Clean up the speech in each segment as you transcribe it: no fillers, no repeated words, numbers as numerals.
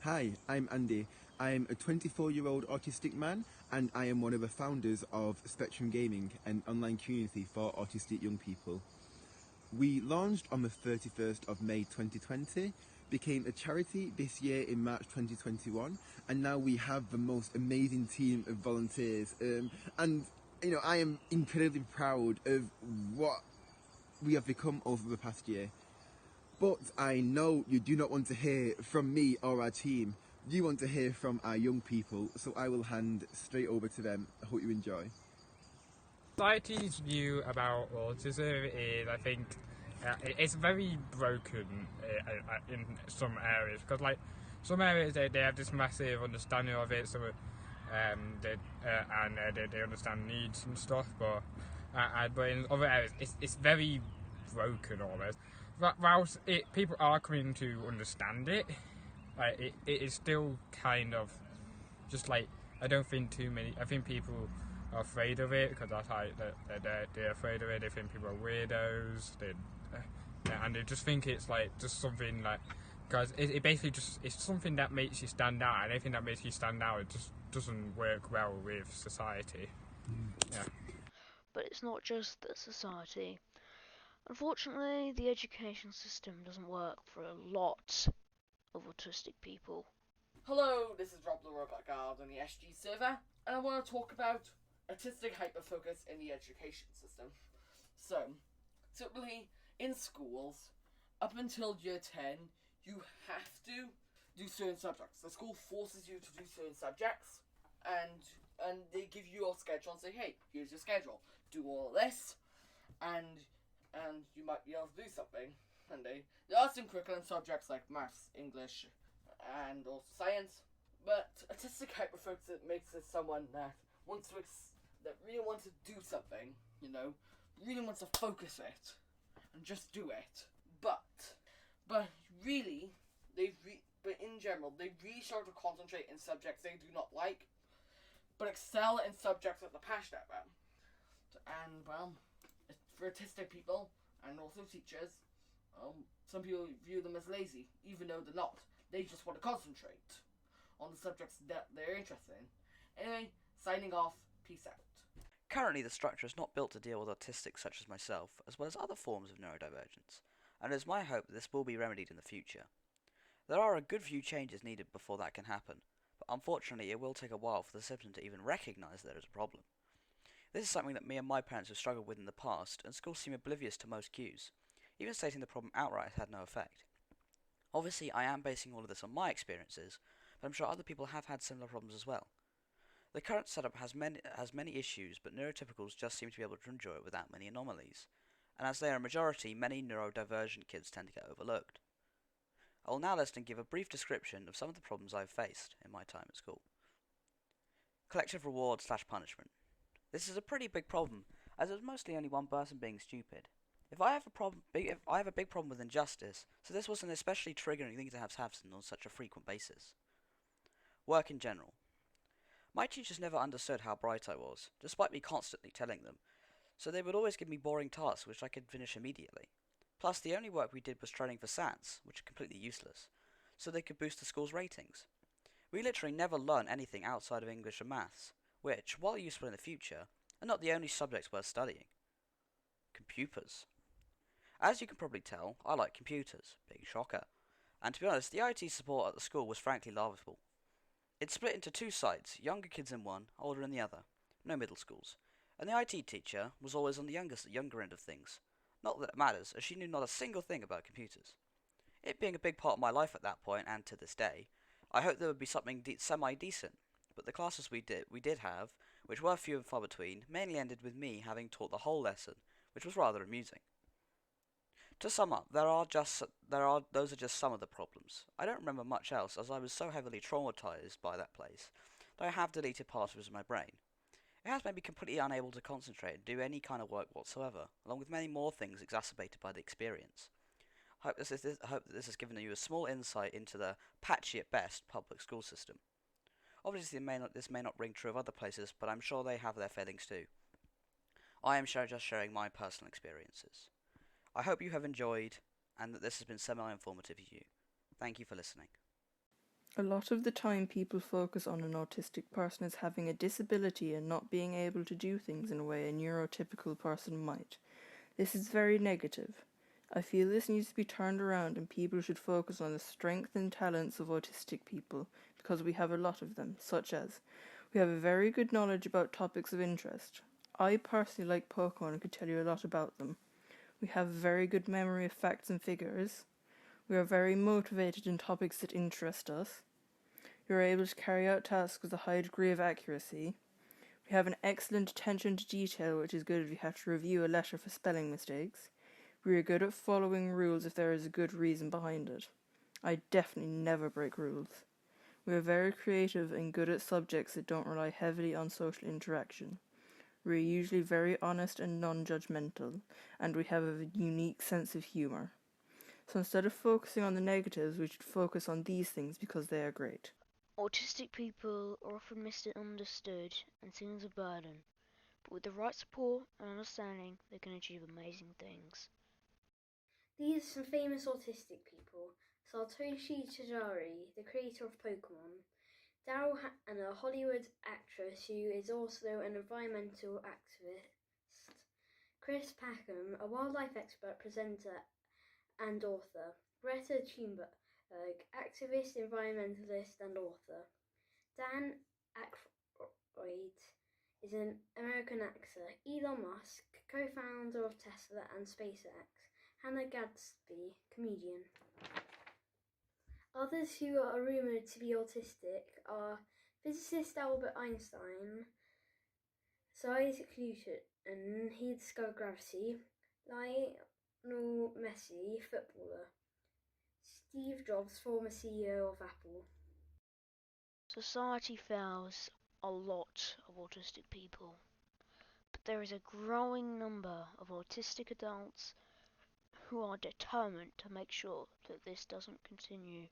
Hi, I'm Andy. I'm a 24-year-old autistic man, and I am one of the founders of Spectrum Gaming, an online community for autistic young people. We launched on the 31st of May 2020, became a charity this year in March 2021, and now we have the most amazing team of volunteers. I am incredibly proud of what we have become over the past year. But I know you do not want to hear from me or our team. You want to hear from our young people, so I will hand straight over to them. I hope you enjoy. Society's view about autism is, I think, it's very broken in some areas, because like some areas they have this massive understanding of it, so they understand needs and stuff, but in other areas it's very broken almost. Whilst people are coming to understand it, like it is still kind of just like, I don't think too many. I think people are afraid of it because that's how they're afraid of it. They think people are weirdos. And they just think it's like just something like, because it basically just, it's something that makes you stand out, and anything that makes you stand out, it just doesn't work well with society. Yeah. But it's not just the society. Unfortunately, the education system doesn't work for a lot of autistic people. Hello, this is Rob the Robot Guard on the SG server, and I want to talk about autistic hyperfocus in the education system. So, typically in schools, up until year 10, you have to do certain subjects. The school forces you to do certain subjects, and they give you a schedule and say, hey, here's your schedule. Do all this, and you might be able to do something. And there are some curriculum subjects like maths, English, and also science. But autistic hyperfocus makes it someone that really wants to do something, really wants to focus it and just do it. But really, but in general, they really start to concentrate in subjects they do not like, but excel in subjects that they're passionate about. And for autistic people and also teachers, some people view them as lazy, even though they're not. They just want to concentrate on the subjects that they're interested in. Anyway, signing off. Peace out. Currently, the structure is not built to deal with autistics such as myself, as well as other forms of neurodivergence, and it is my hope that this will be remedied in the future. There are a good few changes needed before that can happen, but unfortunately it will take a while for the system to even recognise there is a problem. This is something that me and my parents have struggled with in the past, and schools seem oblivious to most cues. Even stating the problem outright has had no effect. Obviously, I am basing all of this on my experiences, but I'm sure other people have had similar problems as well. The current setup has many issues, but neurotypicals just seem to be able to enjoy it without many anomalies, and as they are a majority, many neurodivergent kids tend to get overlooked. I will now list and give a brief description of some of the problems I have faced in my time at school. Collective reward/punishment. This is a pretty big problem, as it's mostly only one person being stupid. If I have a big problem with injustice, so this was an especially triggering thing to have happen on such a frequent basis. Work in general. My teachers never understood how bright I was, despite me constantly telling them, so they would always give me boring tasks which I could finish immediately. Plus, the only work we did was training for SATs, which are completely useless, so they could boost the school's ratings. We literally never learned anything outside of English and maths, which, while useful in the future, are not the only subjects worth studying. Computers. As you can probably tell, I like computers, big shocker, and to be honest, the IT support at the school was frankly laughable. It's split into two sides, younger kids in one, older in the other, no middle schools, and the IT teacher was always on the younger end of things. Not that it matters, as she knew not a single thing about computers. It being a big part of my life at that point, and to this day, I hoped there would be something semi-decent, but the classes we did have, which were few and far between, mainly ended with me having taught the whole lesson, which was rather amusing. To sum up, those are just some of the problems. I don't remember much else, as I was so heavily traumatized by that place that I have deleted passwords in my brain. It has made me completely unable to concentrate and do any kind of work whatsoever, along with many more things exacerbated by the experience. I hope that this has given you a small insight into the, patchy at best, public school system. Obviously, this may not ring true of other places, but I'm sure they have their failings too. I am just sharing my personal experiences. I hope you have enjoyed, and that this has been semi-informative to you. Thank you for listening. A lot of the time people focus on an autistic person as having a disability and not being able to do things in a way a neurotypical person might. This is very negative. I feel this needs to be turned around and people should focus on the strengths and talents of autistic people because we have a lot of them, such as we have a very good knowledge about topics of interest. I personally like Pokemon and could tell you a lot about them. We have very good memory of facts and figures. We are very motivated in topics that interest us. We are able to carry out tasks with a high degree of accuracy. We have an excellent attention to detail, which is good if you have to review a letter for spelling mistakes. We are good at following rules if there is a good reason behind it. I definitely never break rules. We are very creative and good at subjects that don't rely heavily on social interaction. We are usually very honest and non-judgmental, and we have a unique sense of humour. So instead of focusing on the negatives, we should focus on these things because they are great. Autistic people are often misunderstood and seen as a burden, but with the right support and understanding, they can achieve amazing things. These are some famous autistic people. Satoshi Tajiri, the creator of Pokemon, Daryl Hannah, a Hollywood actress who is also an environmental activist, Chris Packham, a wildlife expert, presenter and author, Greta Thunberg, activist, environmentalist and author, Dan Aykroyd is an American actor, Elon Musk, co-founder of Tesla and SpaceX, Hannah Gadsby, comedian. Others who are rumoured to be autistic are physicist Albert Einstein, Sir Isaac Newton, he discovered gravity, Lionel Messi, footballer, Steve Jobs, former CEO of Apple. Society fails a lot of autistic people, but there is a growing number of autistic adults who are determined to make sure that this doesn't continue.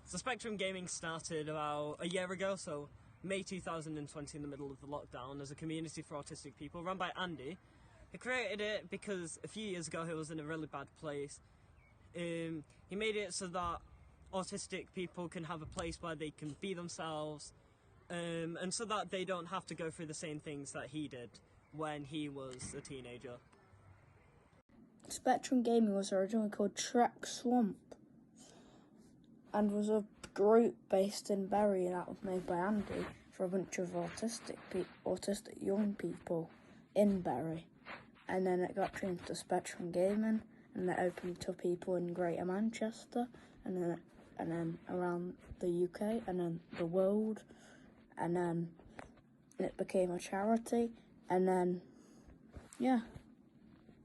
So Spectrum Gaming started about a year ago, so May 2020, in the middle of the lockdown, as a community for autistic people run by Andy. He created it because a few years ago he was in a really bad place. He made it so that autistic people can have a place where they can be themselves, and so that they don't have to go through the same things that he did when he was a teenager. Spectrum Gaming was originally called Trek Swamp and was a group based in Bury, and that was made by Andy for a bunch of autistic young people in Bury. And then it got changed to Spectrum Gaming, and it opened to people in Greater Manchester, and then around the UK, and then the world, and then it became a charity, and then, yeah,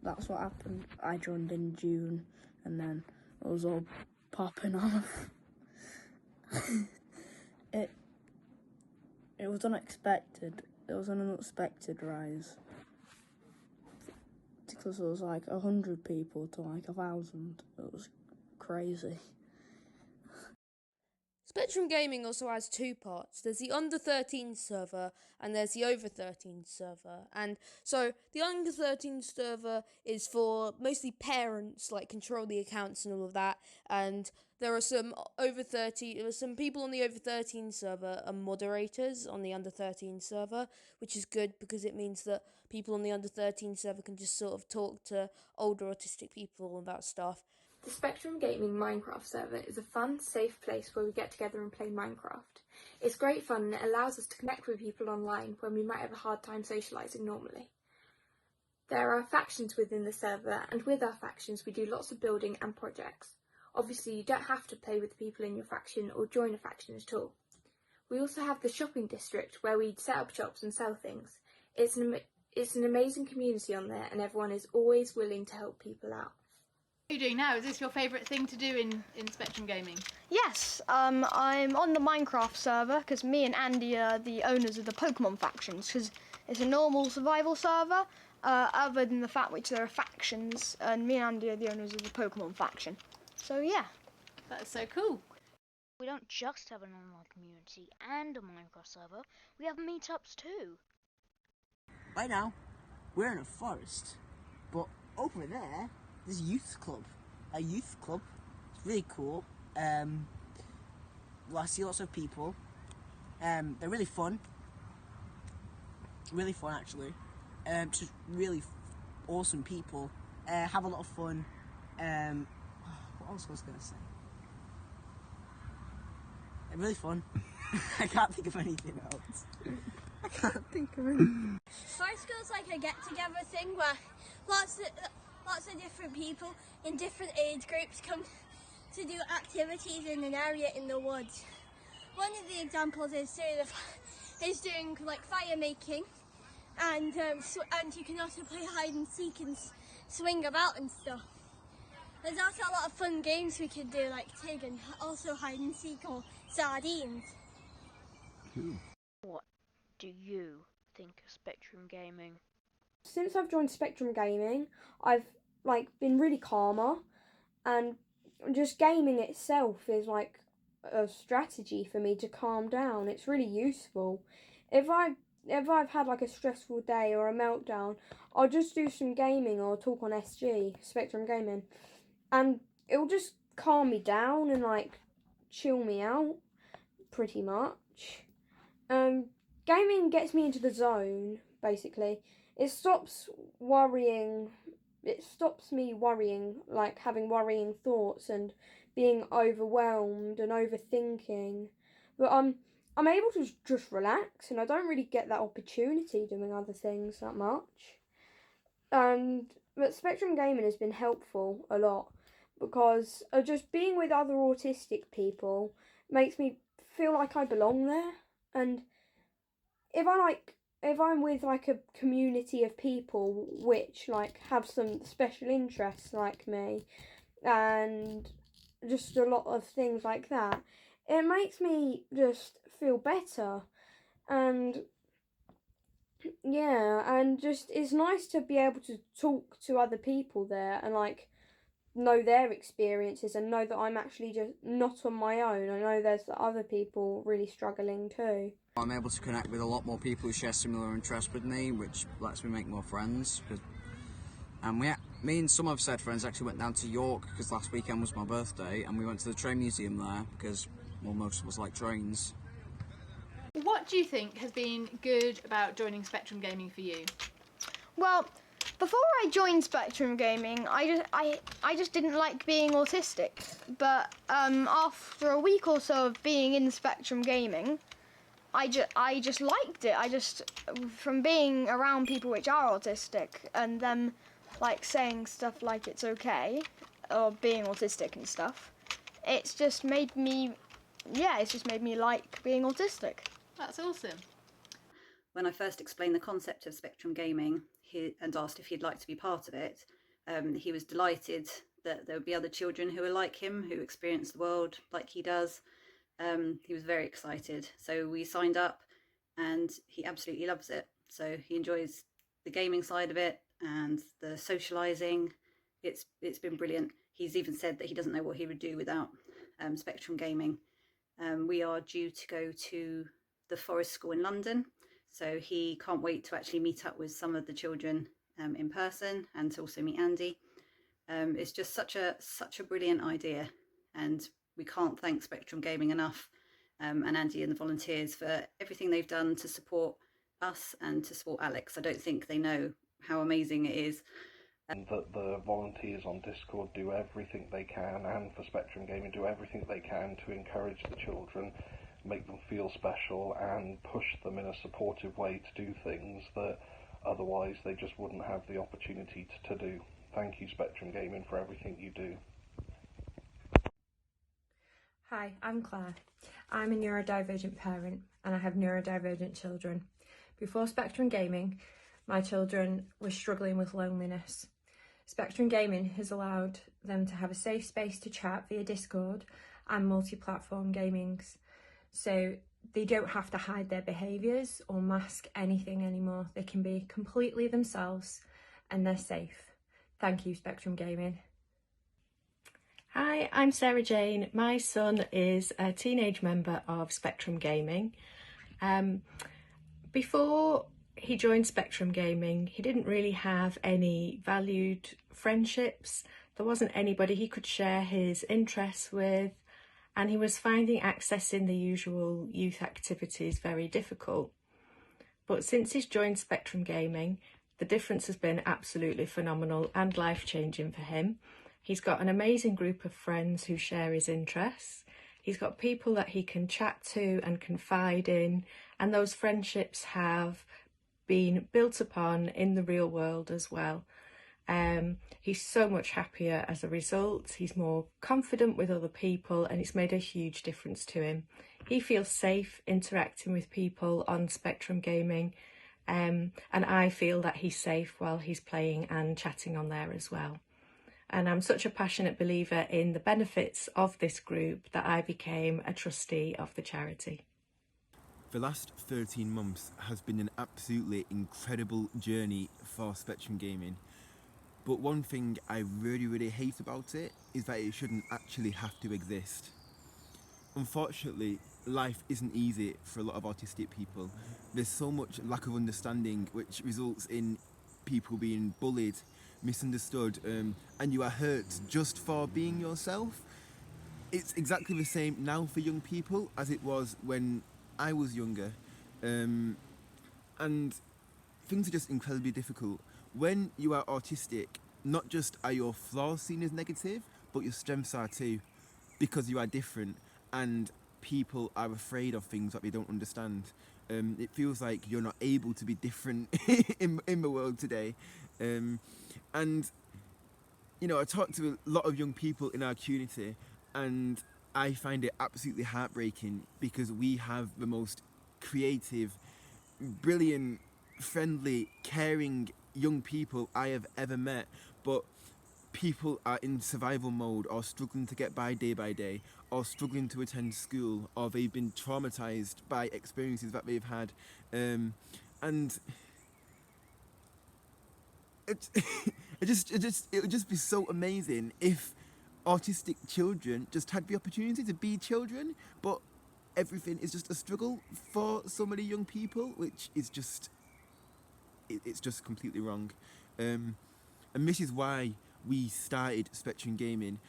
that's what happened. I joined in June, and then it was all popping off. It was unexpected. It was an unexpected rise. Because it was like 100 people to like 1,000. It was crazy. Spectrum Gaming also has two parts. There's the under 13 server and there's the over 13 server. And so the under 13 server is for mostly parents, like control the accounts and all of that. And there are some some people on the over 13 server are moderators on the under 13 server, which is good because it means that people on the under 13 server can just sort of talk to older autistic people about stuff. The Spectrum Gaming Minecraft server is a fun, safe place where we get together and play Minecraft. It's great fun and it allows us to connect with people online when we might have a hard time socialising normally. There are factions within the server, and with our factions we do lots of building and projects. Obviously you don't have to play with the people in your faction or join a faction at all. We also have the shopping district where we set up shops and sell things. It's an amazing community on there and everyone is always willing to help people out. What are you doing now? Is this your favourite thing to do in Spectrum Gaming? Yes, I'm on the Minecraft server because me and Andy are the owners of the Pokemon factions, because it's a normal survival server, other than the fact which there are factions, and me and Andy are the owners of the Pokemon faction. So yeah. That's so cool. We don't just have an online community and a Minecraft server, we have meetups too. Right now, we're in a forest, but over there, there's a youth club. A youth club. It's really cool. I see lots of people. They're really fun. Really fun, actually. Just really awesome people. Have a lot of fun. What else was I going to say? They're really fun. I can't think of anything else. I can't think of anything. High school's like a get-together thing where lots of different people in different age groups come to do activities in an area in the woods. One of the examples is doing like fire making, and you can also play hide and seek and swing about and stuff. There's also a lot of fun games we could do, like Tig and also hide and seek or sardines. What do you think of Spectrum Gaming? Since I've joined Spectrum Gaming, I've been really calmer, and just gaming itself is like a strategy for me to calm down. It's really useful. If I've had like a stressful day or a meltdown, I'll just do some gaming or talk on SG, Spectrum Gaming, and it'll just calm me down and like chill me out, pretty much. Gaming gets me into the zone, basically. It stops me worrying, like having worrying thoughts and being overwhelmed and overthinking. But I'm able to just relax, and I don't really get that opportunity doing other things that much. But Spectrum Gaming has been helpful a lot, because just being with other autistic people makes me feel like I belong there. And if I'm with like a community of people which like have some special interests like me, and just a lot of things like that, it makes me just feel better. And yeah, and just it's nice to be able to talk to other people there and like know their experiences and know that I'm actually just not on my own. I know there's other people really struggling too. I'm able to connect with a lot more people who share similar interests with me, which lets me make more friends. And me and some of said friends actually went down to York because last weekend was my birthday, and we went to the train museum there because, well, most of us like trains. What do you think has been good about joining Spectrum Gaming for you? Well, before I joined Spectrum Gaming, I just didn't like being autistic. But after a week or so of being in Spectrum Gaming, I just liked it. From being around people which are autistic and them like saying stuff like it's okay, or being autistic and stuff, it's just made me like being autistic. That's awesome. When I first explained the concept of Spectrum Gaming and asked if he'd like to be part of it, he was delighted that there would be other children who are like him, who experience the world like he does. He was very excited. So we signed up, and he absolutely loves it. So he enjoys the gaming side of it and the socialising. It's been brilliant. He's even said that he doesn't know what he would do without Spectrum Gaming. We are due to go to the Forest School in London, so he can't wait to actually meet up with some of the children in person and to also meet Andy. It's just such a brilliant idea, and we can't thank Spectrum Gaming enough, and Andy and the volunteers for everything they've done to support us and to support Alex. I don't think they know how amazing it is. And that the volunteers on Discord do everything they can, and for Spectrum Gaming do everything they can to encourage the children, make them feel special, and push them in a supportive way to do things that otherwise they just wouldn't have the opportunity to do. Thank you, Spectrum Gaming, for everything you do. Hi, I'm Claire. I'm a neurodivergent parent, and I have neurodivergent children. Before Spectrum Gaming, my children were struggling with loneliness. Spectrum Gaming has allowed them to have a safe space to chat via Discord and multi-platform gamings. So they don't have to hide their behaviours or mask anything anymore. They can be completely themselves, and they're safe. Thank you, Spectrum Gaming. Hi, I'm Sarah Jane. My son is a teenage member of Spectrum Gaming. Before he joined Spectrum Gaming, he didn't really have any valued friendships. There wasn't anybody he could share his interests with, and he was finding accessing the usual youth activities very difficult. But since he's joined Spectrum Gaming, the difference has been absolutely phenomenal and life-changing for him. He's got an amazing group of friends who share his interests. He's got people that he can chat to and confide in, and those friendships have been built upon in the real world as well. He's so much happier as a result. He's more confident with other people, and it's made a huge difference to him. He feels safe interacting with people on Spectrum Gaming, and I feel that he's safe while he's playing and chatting on there as well. And I'm such a passionate believer in the benefits of this group that I became a trustee of the charity. The last 13 months has been an absolutely incredible journey for Spectrum Gaming. But one thing I really hate about it is that it shouldn't actually have to exist. Unfortunately, life isn't easy for a lot of autistic people. There's so much lack of understanding, which results in people being bullied, misunderstood, and you are hurt just for being yourself. It's exactly the same now for young people as it was when I was younger, and things are just incredibly difficult. When you are autistic, not just are your flaws seen as negative, but your strengths are too, because you are different and people are afraid of things that they don't understand. It feels like you're not able to be different in the world today. And, you know, I talk to a lot of young people in our community, and I find it absolutely heartbreaking because we have the most creative, brilliant, friendly, caring young people I have ever met, but people are in survival mode or struggling to get by day, or struggling to attend school, or they've been traumatized by experiences that they've had, and it would just be so amazing if autistic children just had the opportunity to be children, but everything is just a struggle for so many young people, which is just it's just completely wrong. And this is why we started Spectrum Gaming.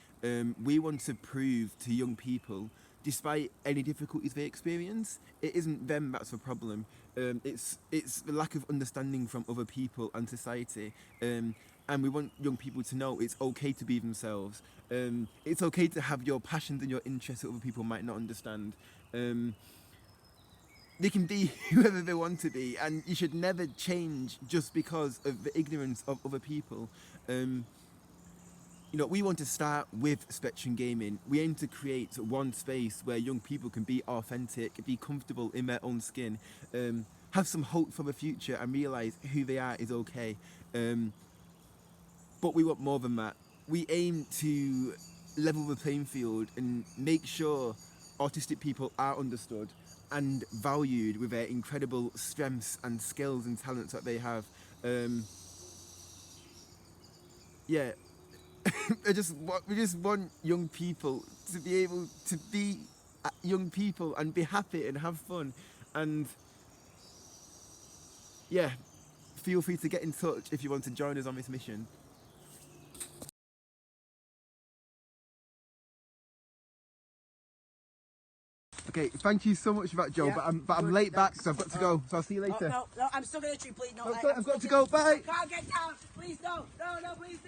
We want to prove to young people, despite any difficulties they experience, it isn't them that's the problem. It's the lack of understanding from other people and society. And we want young people to know it's okay to be themselves. It's okay to have your passions and your interests that other people might not understand. They can be whoever they want to be, and you should never change just because of the ignorance of other people. You know, we want to start with Spectrum Gaming. We aim to create one space where young people can be authentic, be comfortable in their own skin, have some hope for the future, and realise who they are is okay. But we want more than that. We aim to level the playing field and make sure autistic people are understood and valued with their incredible strengths and skills and talents that they have. Yeah, we just want young people to be able to be young people and be happy and have fun. And yeah, feel free to get in touch if you want to join us on this mission. Okay, thank you so much for that, Joe. Yeah, but I'm late back, so I've got to go. So I'll see you later. No, I'm still going to treat, please. No, I've got to go. Bye. I can't get down. Please, no, please.